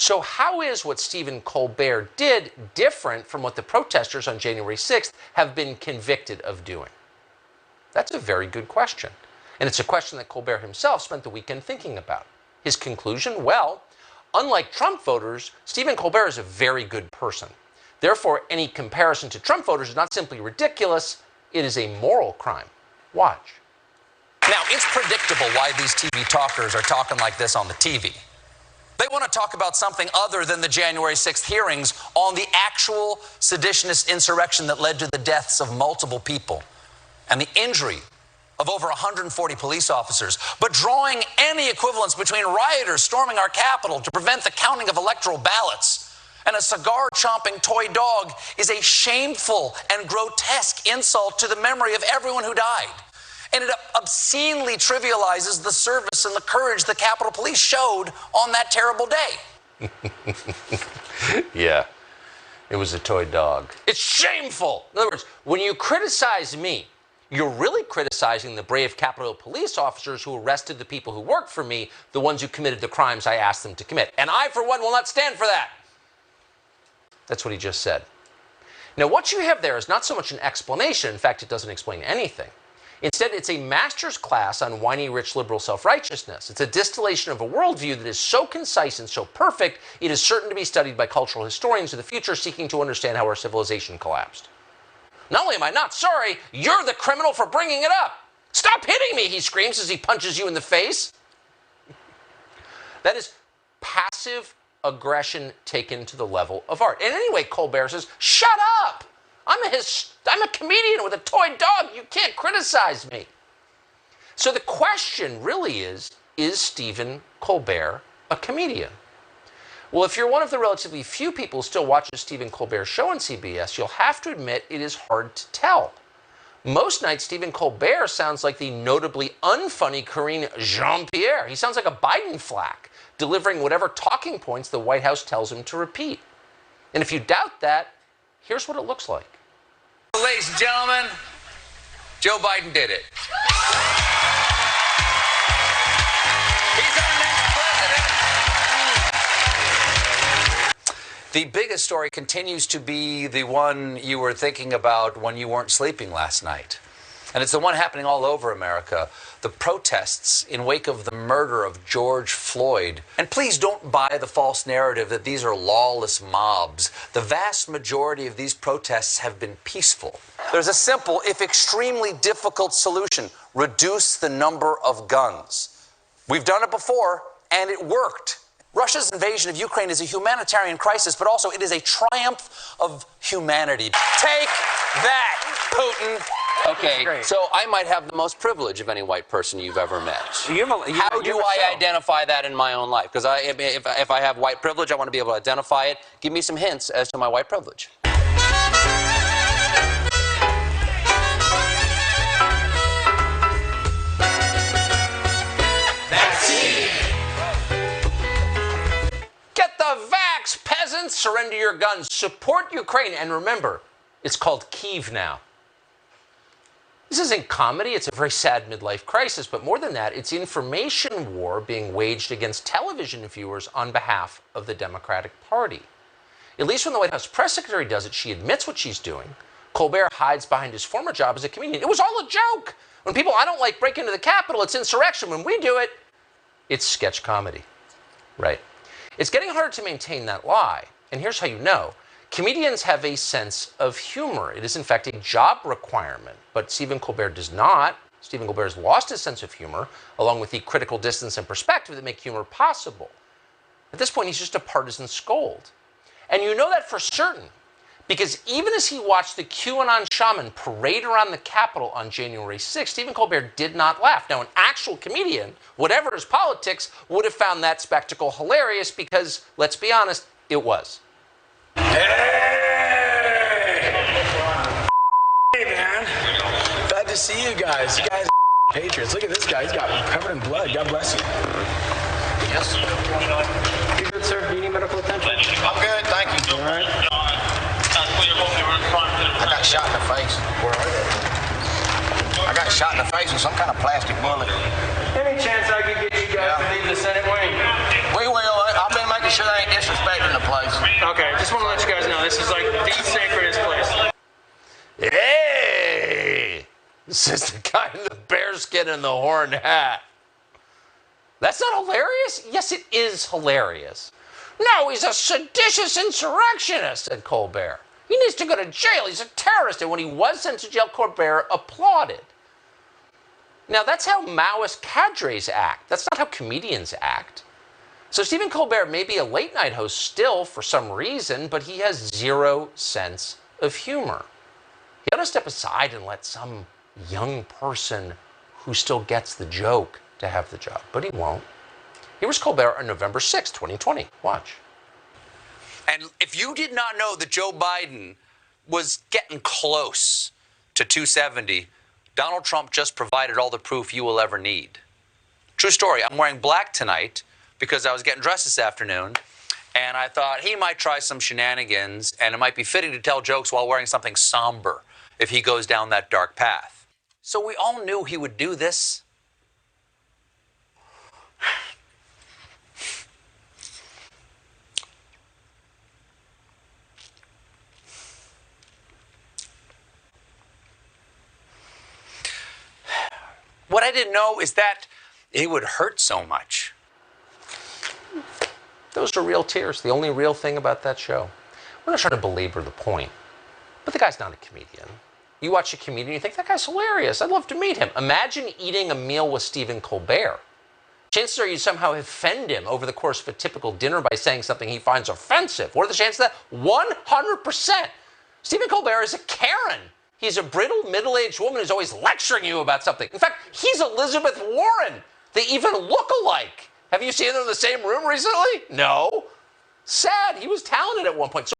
So how is what Stephen Colbert did different from what the protesters on January 6th have been convicted of doing? That's a very good question. And it's a question that Colbert himself spent the weekend thinking about. His conclusion? Well, unlike Trump voters, Stephen Colbert is a very good person. Therefore, any comparison to Trump voters is not simply ridiculous, it is a moral crime. Watch. Now, it's predictable why these TV talkers are talking like this on the TV. They want to talk about something other than the January 6th hearings on the actual seditionist insurrection that led to the deaths of multiple people and the injury of over 140 police officers. But drawing any equivalence between rioters storming our Capitol to prevent the counting of electoral ballots and a cigar-chomping toy dog is a shameful and grotesque insult to the memory of everyone who died. And it obscenely trivializes the service and the courage the Capitol Police showed on that terrible day. Yeah, it was a toy dog. It's shameful. In other words, when you criticize me, you're really criticizing the brave Capitol Police officers who arrested the people who worked for me, the ones who committed the crimes I asked them to commit. And I, for one, will not stand for that. That's what he just said. Now, what you have there is not so much an explanation. In fact, it doesn't explain anything. Instead, it's a master's class on whiny, rich, liberal self-righteousness. It's a distillation of a worldview that is so concise and so perfect, it is certain to be studied by cultural historians of the future seeking to understand how our civilization collapsed. Not only am I not sorry, you're the criminal for bringing it up. Stop hitting me, he screams as he punches you in the face. That is passive aggression taken to the level of art. And anyway, Colbert says, shut up. I'm a comedian with a toy dog. You can't criticize me. So the question really is Stephen Colbert a comedian? Well, if you're one of the relatively few people who still watches Stephen Colbert's show on CBS, you'll have to admit it is hard to tell. Most nights, Stephen Colbert sounds like the notably unfunny Karine Jean-Pierre. He sounds like a Biden flack, delivering whatever talking points the White House tells him to repeat. And if you doubt that, here's what it looks like. Ladies and gentlemen, Joe Biden did it. He's our next president. The biggest story continues to be the one you were thinking about when you weren't sleeping last night. And it's the one happening all over America. The protests in wake of the murder of George Floyd. And please don't buy the false narrative that these are lawless mobs. The vast majority of these protests have been peaceful. There's a simple, if extremely difficult solution. Reduce the number of guns. We've done it before, and it worked. Russia's invasion of Ukraine is a humanitarian crisis, but also it is a triumph of humanity. Take that, Putin. Okay, so I might have the most privilege of any white person you've ever met. How do I identify that in my own life? Because if I have white privilege, I want to be able to identify it. Give me some hints as to my white privilege. Get the vax, peasants! Surrender your guns. Support Ukraine. And remember, it's called Kyiv now. This isn't comedy, it's a very sad midlife crisis, but more than that, it's information war being waged against television viewers on behalf of the Democratic Party. At least when the White House press secretary does it, she admits what she's doing. Colbert hides behind his former job as a comedian. It was all a joke! When people I don't like break into the Capitol, it's insurrection. When we do it, it's sketch comedy. Right. It's getting harder to maintain that lie, and here's how you know. Comedians have a sense of humor. It is, in fact, a job requirement, but Stephen Colbert does not. Stephen Colbert has lost his sense of humor, along with the critical distance and perspective that make humor possible. At this point, he's just a partisan scold. And you know that for certain, because even as he watched the QAnon shaman parade around the Capitol on January 6th, Stephen Colbert did not laugh. Now, an actual comedian, whatever his politics, would have found that spectacle hilarious because, let's be honest, it was. Hey, man. Glad to see you guys. You guys are patriots. Look at this guy. He's got covered in blood. God bless you. Yes. You good, sir? Do you need medical attention? I'm good, thank you. All right. I got shot in the face. Where are they? I got shot in the face with some kind of plastic bullet. Any chance I could get you guys to leave the Senate wing? We will. I've been making sure they ain't disrespectful. now. This is like the sacredest place. Hey! This is the guy in the bearskin and the horned hat. That's not hilarious? Yes, it is hilarious. No, he's a seditious insurrectionist, said Colbert. He needs to go to jail. He's a terrorist. And when he was sent to jail, Colbert applauded. Now, that's how Maoist cadres act. That's not how comedians act. So Stephen Colbert may be a late-night host still for some reason, but he has zero sense of humor. He ought to step aside and let some young person who still gets the joke to have the job, but he won't. Here was Colbert on November 6, 2020. Watch. And if you did not know that Joe Biden was getting close to 270, Donald Trump just provided all the proof you will ever need. True story. I'm wearing black tonight because I was getting dressed this afternoon, and I thought he might try some shenanigans, and it might be fitting to tell jokes while wearing something somber if he goes down that dark path. So we all knew he would do this. What I didn't know is that it would hurt so much. Those are real tears. The only real thing about that show. We're not trying to belabor the point, but the guy's not a comedian. You watch a comedian, you think, that guy's hilarious. I'd love to meet him. Imagine eating a meal with Stephen Colbert. Chances are you somehow offend him over the course of a typical dinner by saying something he finds offensive. What are the chances of that? 100%. Stephen Colbert is a Karen. He's a brittle, middle-aged woman who's always lecturing you about something. In fact, he's Elizabeth Warren. They even look alike. Have you seen them in the same room recently? No. Sad. He was talented at one point.